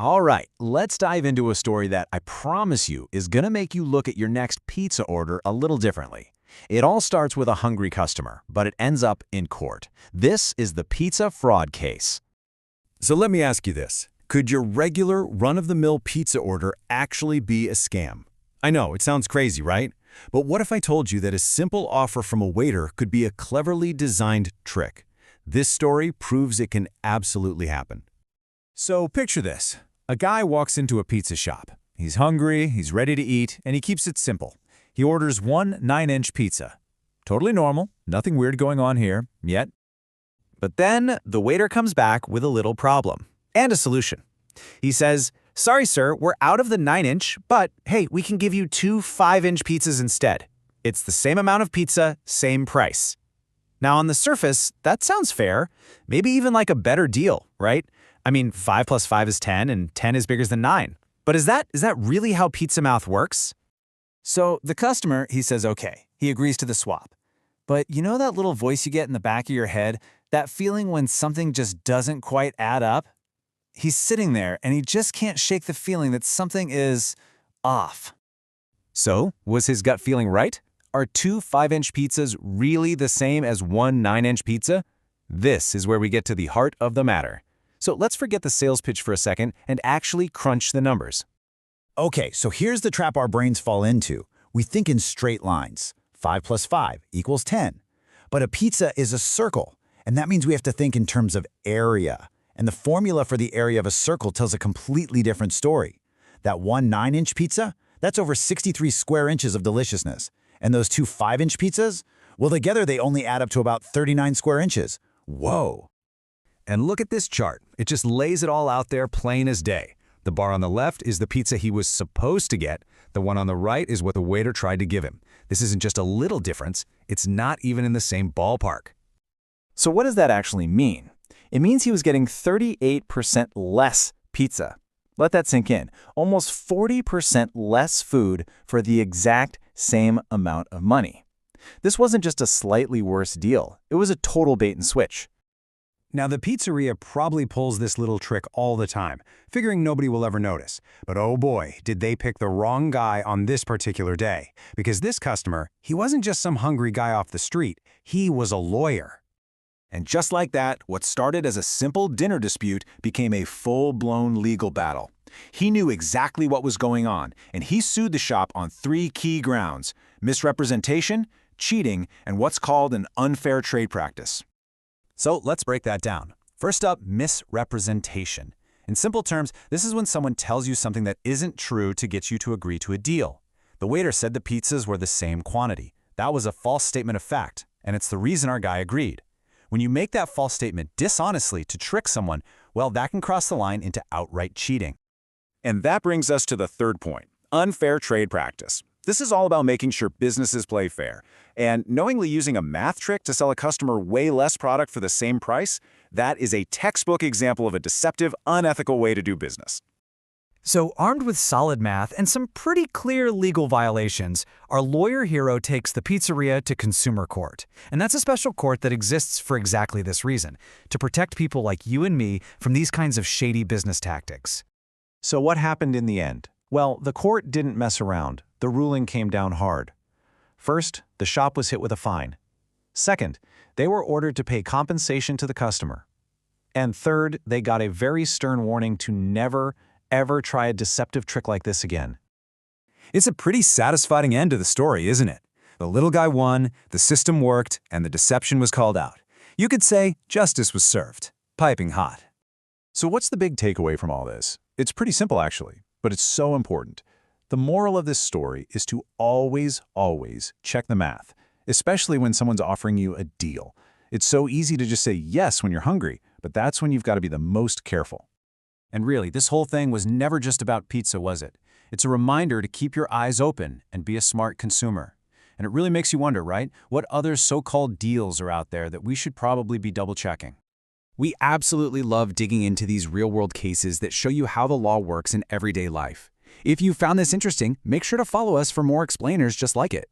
All right, let's dive into a story that I promise you is going to make you look at your next pizza order a little differently. It all starts with a hungry customer, but it ends up in court. This is the pizza fraud case. So let me ask you this. Could your regular run-of-the-mill pizza order actually be a scam? I know, it sounds crazy, right? But what if I told you that a simple offer from a waiter could be a cleverly designed trick? This story proves it can absolutely happen. So picture this. A guy walks into a pizza shop. He's hungry, he's ready to eat, and he keeps it simple. He orders one 9-inch pizza. Totally normal, nothing weird going on here, yet. But then the waiter comes back with a little problem and a solution. He says, "Sorry, sir, we're out of the 9-inch, but hey, we can give you two 5-inch pizzas instead. It's the same amount of pizza, same price." Now, on the surface, that sounds fair, maybe even like a better deal, right? I mean, 5 plus 5 is 10, and 10 is bigger than 9. But is that really how Pizza Mouth works? So the customer, he says okay. He agrees to the swap. But you know that little voice you get in the back of your head? That feeling when something just doesn't quite add up? He's sitting there, and he just can't shake the feeling that something is off. So, was his gut feeling right? Are two 5-inch pizzas really the same as one 9-inch pizza? This is where we get to the heart of the matter. So let's forget the sales pitch for a second and actually crunch the numbers. Okay, so here's the trap our brains fall into. We think in straight lines. 5 plus 5 equals 10. But a pizza is a circle, and that means we have to think in terms of area. And the formula for the area of a circle tells a completely different story. That one 9-inch pizza, that's over 63 square inches of deliciousness. And those two 5-inch pizzas, well, together they only add up to about 39 square inches. Whoa. And look at this chart. It just lays it all out there plain as day. The bar on the left is the pizza he was supposed to get. The one on the right is what the waiter tried to give him. This isn't just a little difference. It's not even in the same ballpark. So what does that actually mean? It means he was getting 38% less pizza. Let that sink in. Almost 40% less food for the exact same amount of money. This wasn't just a slightly worse deal. It was a total bait and switch. Now, the pizzeria probably pulls this little trick all the time, figuring nobody will ever notice. But oh boy, did they pick the wrong guy on this particular day. Because this customer, he wasn't just some hungry guy off the street, he was a lawyer. And just like that, what started as a simple dinner dispute became a full-blown legal battle. He knew exactly what was going on, and he sued the shop on 3 key grounds: misrepresentation, cheating, and what's called an unfair trade practice. So let's break that down. First up, misrepresentation. In simple terms, this is when someone tells you something that isn't true to get you to agree to a deal. The waiter said the pizzas were the same quantity. That was a false statement of fact, and it's the reason our guy agreed. When you make that false statement dishonestly to trick someone, well, that can cross the line into outright cheating. And that brings us to the third point: unfair trade practice. This is all about making sure businesses play fair. And knowingly using a math trick to sell a customer way less product for the same price, that is a textbook example of a deceptive, unethical way to do business. So armed with solid math and some pretty clear legal violations, our lawyer hero takes the pizzeria to consumer court. And that's a special court that exists for exactly this reason, to protect people like you and me from these kinds of shady business tactics. So what happened in the end? Well, the court didn't mess around. The ruling came down hard. First, the shop was hit with a fine. Second, they were ordered to pay compensation to the customer. And third, they got a very stern warning to never, ever try a deceptive trick like this again. It's a pretty satisfying end to the story, isn't it? The little guy won, the system worked, and the deception was called out. You could say justice was served. Piping hot. So what's the big takeaway from all this? It's pretty simple, actually, but it's so important. The moral of this story is to always, always check the math, especially when someone's offering you a deal. It's so easy to just say yes when you're hungry, but that's when you've got to be the most careful. And really, this whole thing was never just about pizza, was it? It's a reminder to keep your eyes open and be a smart consumer. And it really makes you wonder, right? What other so-called deals are out there that we should probably be double-checking? We absolutely love digging into these real-world cases that show you how the law works in everyday life. If you found this interesting, make sure to follow us for more explainers just like it.